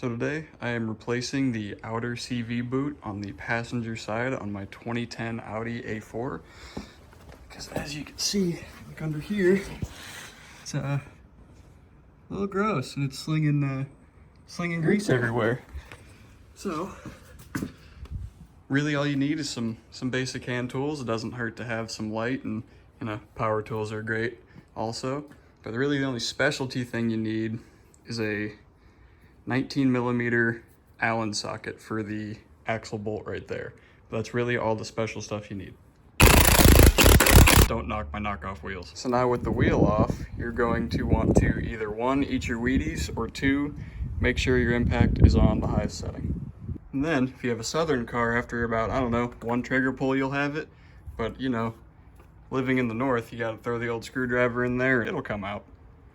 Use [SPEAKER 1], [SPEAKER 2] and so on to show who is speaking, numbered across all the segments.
[SPEAKER 1] So today I am replacing the outer CV boot on the passenger side on my 2010 Audi A4. Because as you can see, like under here, it's a little gross and it's slinging grease everywhere. So really all you need is some basic hand tools. It doesn't hurt to have some light, and power tools are great also. But really the only specialty thing you need is a 19mm Allen socket for the axle bolt right there. That's really all the special stuff you need. Don't knock my knockoff wheels. So now with the wheel off, you're going to want to either one, eat your Wheaties, or two, make sure your impact is on the highest setting. And then if you have a Southern car, after about, I don't know, one trigger pull you'll have it. But living in the North, you gotta throw the old screwdriver in there, it'll come out.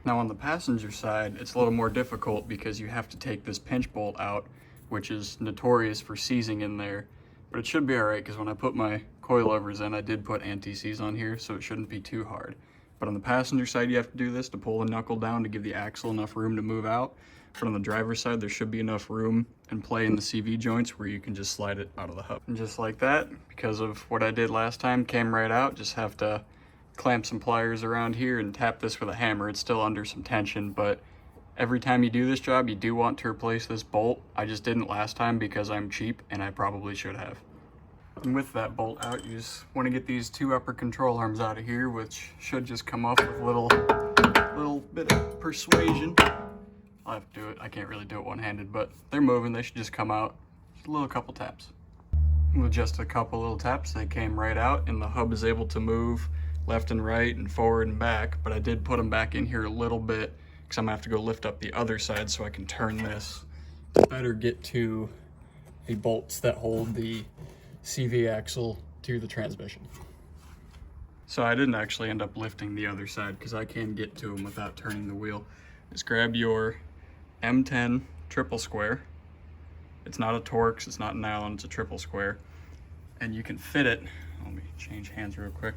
[SPEAKER 1] Now on the passenger side, it's a little more difficult because you have to take this pinch bolt out, which is notorious for seizing in there. But it should be all right because when I put my coilovers in, I did put anti-seize on here, so it shouldn't be too hard. But on the passenger side, you have to do this to pull the knuckle down to give the axle enough room to move out. But on the driver's side, there should be enough room and play in the CV joints where you can just slide it out of the hub. And just like that, because of what I did last time, came right out. Just have to clamp some pliers around here and tap this with a hammer. It's still under some tension, but every time you do this job, you do want to replace this bolt. I just didn't last time because I'm cheap and I probably should have. And with that bolt out, you just want to get these two upper control arms out of here, which should just come off with a little bit of persuasion. I'll have to do it. I can't really do it one-handed, but they're moving. They should just come out. Just a couple taps. With just a couple little taps, they came right out, and the hub is able to move left and right and forward and back. But I did put them back in here a little bit because I'm gonna have to go lift up the other side so I can turn this to better get to the bolts that hold the CV axle to the transmission. So I didn't actually end up lifting the other side because I can get to them without turning the wheel. Just grab your M10 triple square. It's not a Torx, it's not an Allen, it's a triple square. And you can fit it, let me change hands real quick.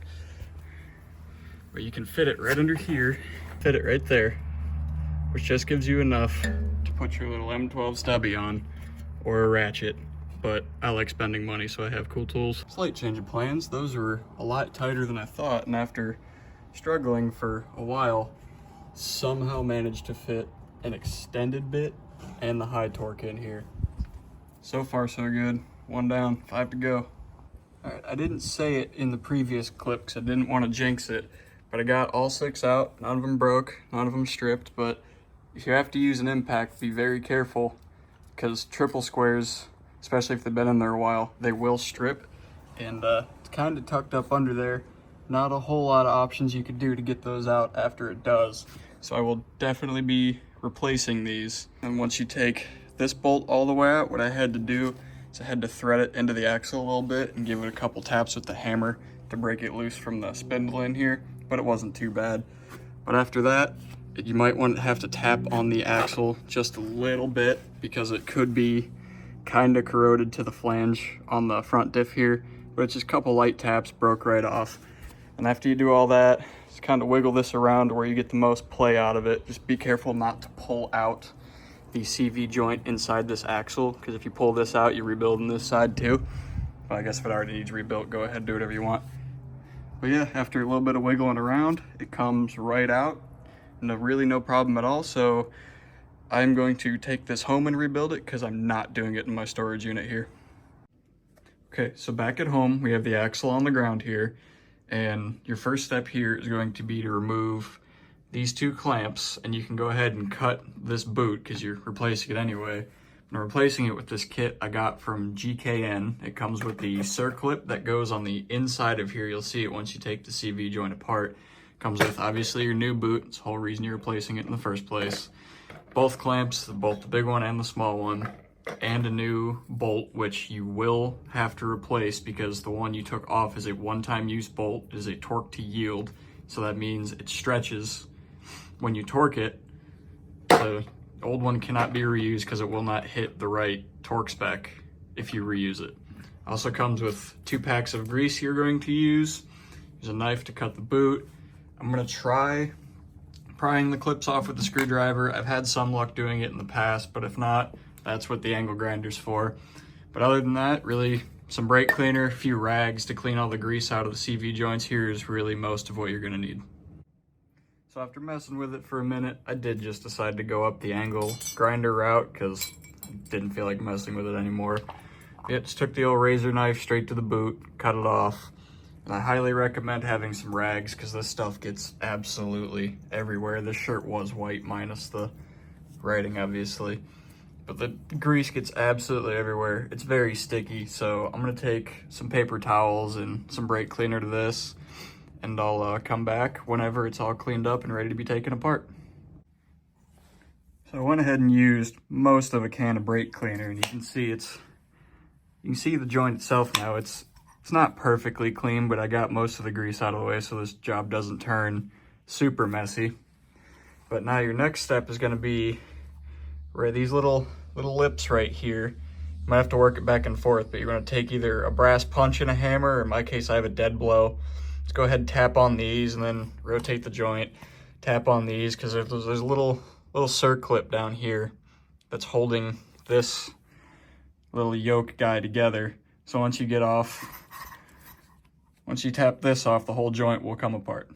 [SPEAKER 1] But you can fit it right under here, fit it right there, which just gives you enough to put your little M12 stubby on, or a ratchet. But I like spending money, so I have cool tools. Slight change of plans. Those were a lot tighter than I thought, and after struggling for a while, somehow managed to fit an extended bit and the high torque in here. So far so good. One down, 5 to go. All right, I didn't say it in the previous clip because I didn't want to jinx it, but I got all 6 out. None of them broke, none of them stripped, but if you have to use an impact, be very careful because triple squares, especially if they've been in there a while, they will strip, and it's kind of tucked up under there. Not a whole lot of options you could do to get those out after it does. So I will definitely be replacing these. And once you take this bolt all the way out, what I had to do is I had to thread it into the axle a little bit and give it a couple taps with the hammer to break it loose from the spindle in here, but it wasn't too bad. But after that, you might want to have to tap on the axle just a little bit because it could be kind of corroded to the flange on the front diff here, but it's just a couple light taps, broke right off. And after you do all that, just kind of wiggle this around where you get the most play out of it. Just be careful not to pull out the CV joint inside this axle, because if you pull this out, you're rebuilding this side too. Well, I guess if it already needs rebuilt, go ahead, do whatever you want. But yeah, after a little bit of wiggling around, it comes right out. Really no problem at all. So I'm going to take this home and rebuild it because I'm not doing it in my storage unit here. Okay, so back at home, we have the axle on the ground here. And your first step here is going to be to remove these 2 clamps, and you can go ahead and cut this boot because you're replacing it anyway. I'm replacing it with this kit I got from GKN. It comes with the circlip that goes on the inside of here. You'll see it once you take the CV joint apart. It comes with obviously your new boot. It's the whole reason you're replacing it in the first place. Both clamps, both the big one and the small one, and a new bolt, which you will have to replace because the one you took off is a one-time use bolt. It is a torque to yield, so that means it stretches when you torque it. The old one cannot be reused because it will not hit the right torque spec if you reuse it. Also comes with 2 packs of grease you're going to use. There's a knife to cut the boot. I'm gonna try prying the clips off with the screwdriver. I've had some luck doing it in the past, but if not, That's what the angle grinder's for. But other than that, really some brake cleaner, a few rags to clean all the grease out of the CV joints here is really most of what you're gonna need. So after messing with it for a minute, I did just decide to go up the angle grinder route because I didn't feel like messing with it anymore. It just took the old razor knife straight to the boot, cut it off. And I highly recommend having some rags because this stuff gets absolutely everywhere. This shirt was white minus the writing, obviously. But the grease gets absolutely everywhere. It's very sticky, so I'm gonna take some paper towels and some brake cleaner to this, and I'll come back whenever it's all cleaned up and ready to be taken apart. So I went ahead and used most of a can of brake cleaner, and you can see the joint itself now. It's not perfectly clean, but I got most of the grease out of the way so this job doesn't turn super messy. But now your next step is gonna be where these little lips right here. You might have to work it back and forth, but you're gonna take either a brass punch and a hammer, or in my case I have a dead blow. Let's go ahead and tap on these and then rotate the joint. Tap on these because there's a little circlip down here that's holding this little yoke guy together. So once you tap this off, the whole joint will come apart.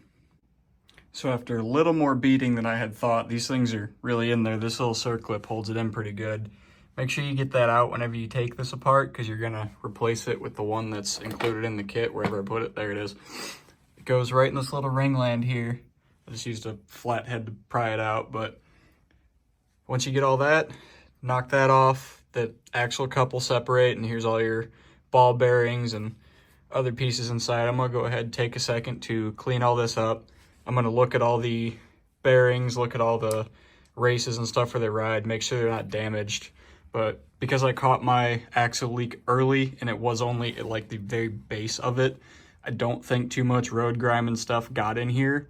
[SPEAKER 1] So after a little more beating than I had thought, these things are really in there. This little circlip holds it in pretty good. Make sure you get that out whenever you take this apart because you're gonna replace it with the one that's included in the kit, wherever I put it. There it is. It goes right in this little ringland here. I just used a flat head to pry it out, but once you get all that, knock that off. The axle cup will separate, and here's all your ball bearings and other pieces inside. I'm gonna go ahead and take a second to clean all this up. I'm gonna look at all the bearings, look at all the races and stuff for the ride, make sure they're not damaged. But because I caught my axle leak early and it was only at like the very base of it, I don't think too much road grime and stuff got in here.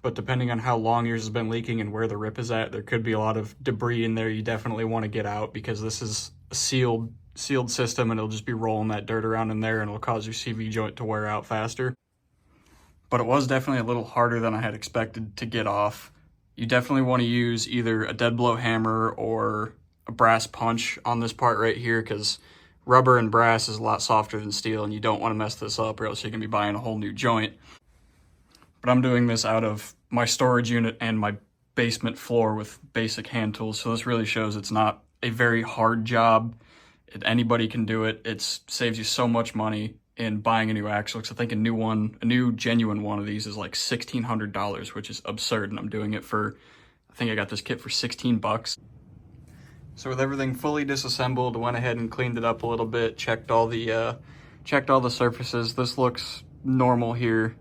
[SPEAKER 1] But depending on how long yours has been leaking and where the rip is at, there could be a lot of debris in there you definitely want to get out because this is a sealed system and it'll just be rolling that dirt around in there and it'll cause your CV joint to wear out faster. But it was definitely a little harder than I had expected to get off. You definitely want to use either a dead blow hammer or a brass punch on this part right here because rubber and brass is a lot softer than steel and you don't want to mess this up or else you're going to be buying a whole new joint. But I'm doing this out of my storage unit and my basement floor with basic hand tools, so this really shows it's not a very hard job. Anybody can do it. It saves you so much money in buying a new axle, because I think a new genuine one of these is like $1,600, which is absurd, and I'm doing it for, I think I got this kit for 16 bucks. So with everything fully disassembled, I went ahead and cleaned it up a little bit, checked all the surfaces. This looks normal here,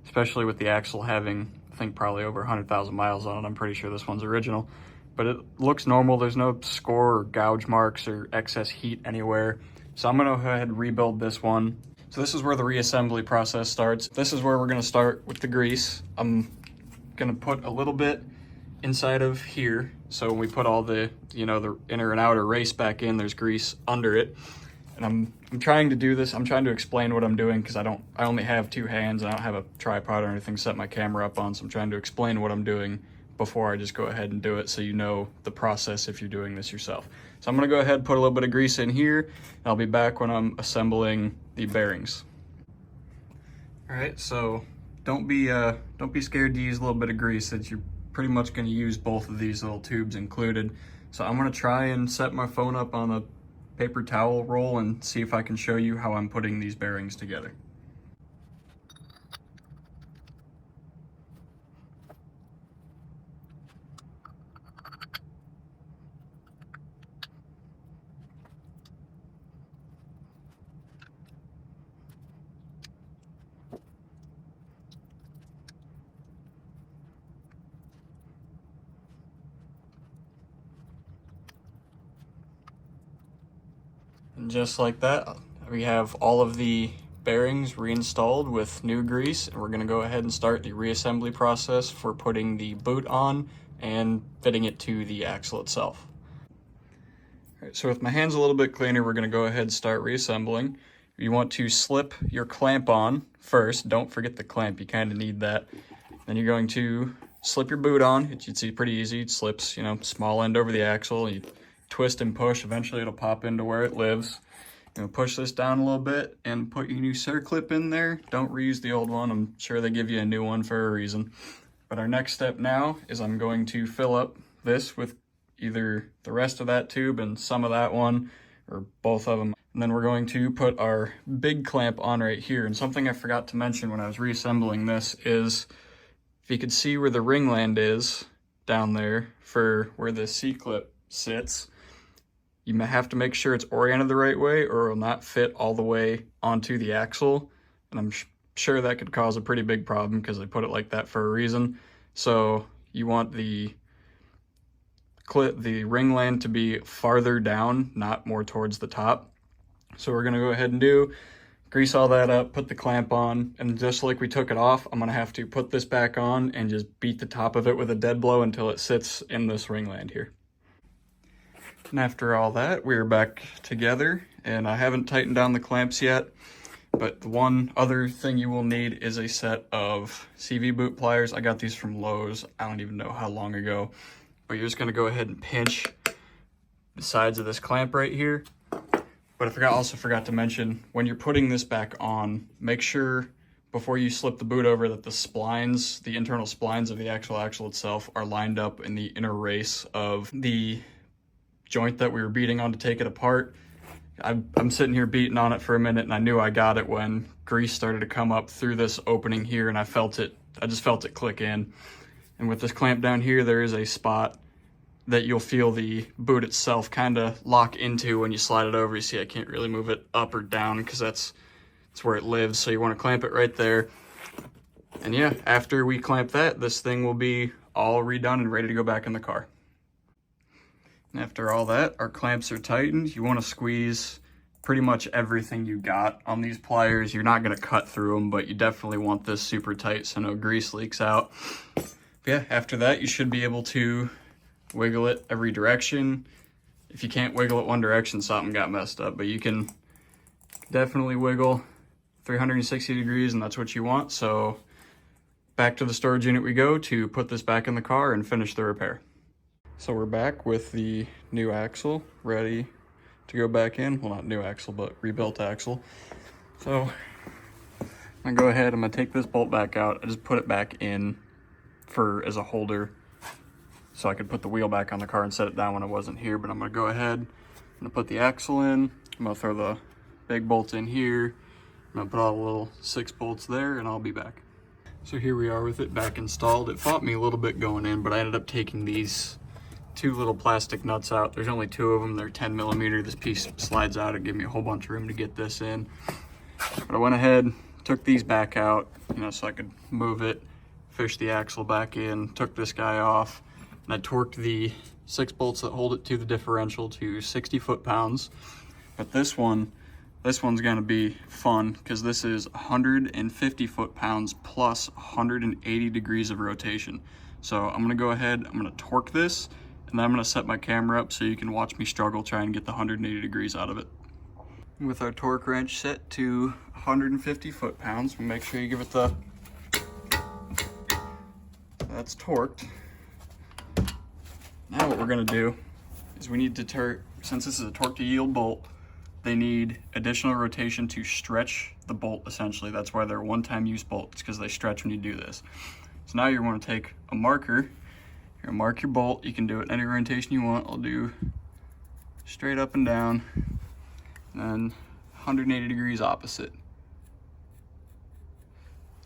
[SPEAKER 1] especially with the axle having, I think, probably over 100,000 miles on it. I'm pretty sure this one's original, but it looks normal. There's no score or gouge marks or excess heat anywhere. So I'm gonna go ahead and rebuild this one. So this is where the reassembly process starts. This is where we're gonna start with the grease. I'm gonna put a little bit inside of here. So when we put all the, the inner and outer race back in, there's grease under it. And I'm trying to do this. I'm trying to explain what I'm doing because I only have two hands. I don't have a tripod or anything to set my camera up on. So I'm trying to explain what I'm doing before I just go ahead and do it so you know the process if you're doing this yourself. So I'm gonna go ahead and put a little bit of grease in here, and I'll be back when I'm assembling the bearings. All right, so don't be scared to use a little bit of grease since you're pretty much gonna use both of these little tubes included. So I'm gonna try and set my phone up on a paper towel roll and see if I can show you how I'm putting these bearings together. And just like that, we have all of the bearings reinstalled with new grease, and we're gonna go ahead and start the reassembly process for putting the boot on and fitting it to the axle itself. All right, so with my hands a little bit cleaner, we're gonna go ahead and start reassembling. You want to slip your clamp on first. Don't forget the clamp, you kind of need that. Then you're going to slip your boot on. You should see pretty easy. It slips, small end over the axle. You twist and push. Eventually it'll pop into where it lives. You know, push this down a little bit and put your new circlip in there. Don't reuse the old one. I'm sure they give you a new one for a reason. But our next step now is I'm going to fill up this with either the rest of that tube and some of that one, or both of them. And then we're going to put our big clamp on right here. And something I forgot to mention when I was reassembling this is, if you could see where the ringland is down there for where the C-clip sits, you may have to make sure it's oriented the right way or it will not fit all the way onto the axle. And I'm sure that could cause a pretty big problem because they put it like that for a reason. So you want the ringland to be farther down, not more towards the top. So we're gonna go ahead and grease all that up, put the clamp on, and just like we took it off, I'm gonna have to put this back on and just beat the top of it with a dead blow until it sits in this ringland here. And after all that, we're back together, and I haven't tightened down the clamps yet, but the one other thing you will need is a set of CV boot pliers. I got these from Lowe's, I don't even know how long ago, but you're just gonna go ahead and pinch the sides of this clamp right here. But I also forgot to mention, when you're putting this back on, make sure before you slip the boot over that the splines, the internal splines of the actual axle itself, are lined up in the inner race of the joint that we were beating on to take it apart. I'm sitting here beating on it for a minute, and I knew I got it when grease started to come up through this opening here, and I just felt it click in. And with this clamp down here, there is a spot that you'll feel the boot itself kind of lock into when you slide it over. You see I can't really move it up or down because that's where it lives, so you want to clamp it right there. And yeah, after we clamp that, this thing will be all redone and ready to go back in the car. And after all that, our clamps are tightened. You want to squeeze pretty much everything you got on these pliers. You're not going to cut through them, but you definitely want this super tight so no grease leaks out. But yeah, after that, you should be able to wiggle it every direction. If you can't wiggle it one direction, something got messed up, but you can definitely wiggle 360 degrees, and that's what you want. So back to the storage unit we go to put this back in the car and finish the repair. So we're back with the new axle ready to go back in. Well, not new axle, but rebuilt axle. So I'm gonna go ahead, I'm gonna take this bolt back out. I just put it back in as a holder so I could put the wheel back on the car and set it down when I wasn't here. But I'm gonna go ahead, I'm gonna put the axle in. I'm gonna throw the big bolts in here. I'm gonna put all the little 6 bolts there, and I'll be back. So here we are with it back installed. It fought me a little bit going in, but I ended up taking these 2 little plastic nuts out. There's only 2 of them. They're 10 millimeter. This piece slides out. It gave me a whole bunch of room to get this in. But I went ahead, took these back out, so I could move it, fish the axle back in, took this guy off, and I torqued the 6 bolts that hold it to the differential to 60 foot-pounds. But this one's gonna be fun because this is 150 foot-pounds plus 180 degrees of rotation. So I'm gonna go ahead, I'm gonna torque this, and then I'm gonna set my camera up so you can watch me struggle trying to get the 180 degrees out of it. With our torque wrench set to 150 foot-pounds, make sure you give it that's torqued. Now what we're gonna do is we need to since this is a torque to yield bolt, they need additional rotation to stretch the bolt essentially. That's why they're one-time use bolts, because they stretch when you do this. So now you're gonna take a marker, you're gonna mark your bolt. You can do it any orientation you want. I'll do straight up and down, and then 180 degrees opposite.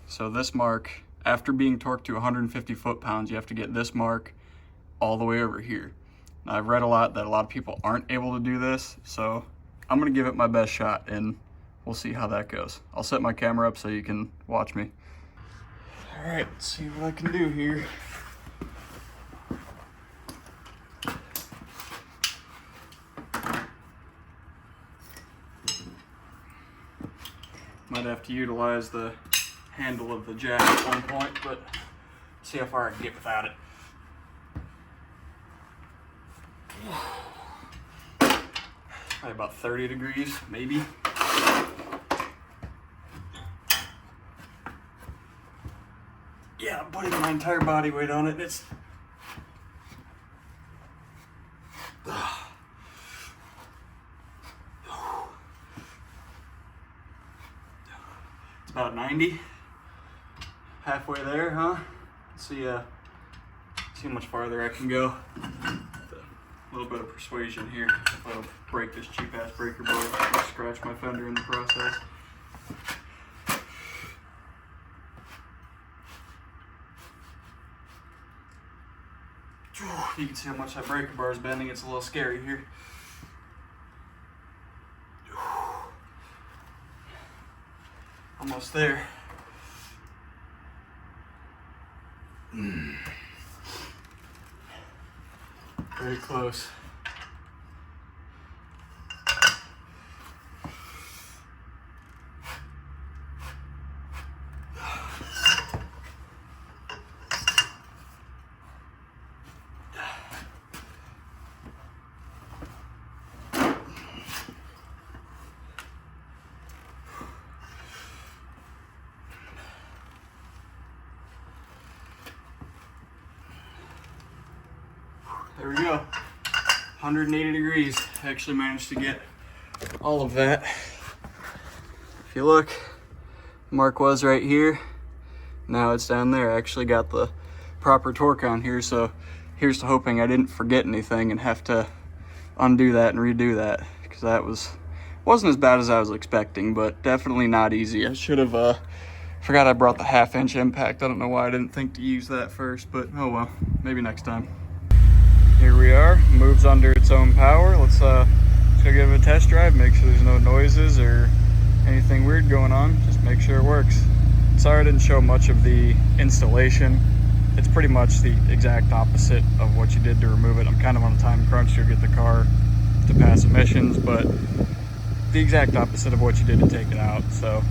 [SPEAKER 1] So this mark, after being torqued to 150 foot-pounds, you have to get this mark all the way over here. Now, I've read a lot that a lot of people aren't able to do this, so I'm gonna give it my best shot and we'll see how that goes. I'll set my camera up so you can watch me. All right, let's see what I can do here. Might have to utilize the handle of the jack at one point, but see how far I can get without it. Probably about 30 degrees, maybe. Yeah, I'm putting my entire body weight on it. About 90. Halfway there, huh? See how much farther I can go. A little bit of persuasion here. I'll break this cheap ass breaker bar. I'll scratch my fender in the process. You can see how much that breaker bar is bending. It's a little scary here. Almost there. Very close. There we go. 180 degrees. I actually managed to get all of that. If you look, mark was right here. Now it's down there. I actually got the proper torque on here, so here's to hoping I didn't forget anything and have to undo that and redo that, because that wasn't as bad as I was expecting, but definitely not easy. I should have forgot I brought the 1/2" impact. I don't know why I didn't think to use that first, but oh well, maybe next time. Here we are, moves under its own power. Let's go give it a test drive, make sure there's no noises or anything weird going on. Just make sure it works. Sorry I didn't show much of the installation. It's pretty much the exact opposite of what you did to remove it. I'm kind of on a time crunch to get the car to pass emissions, but the exact opposite of what you did to take it out. So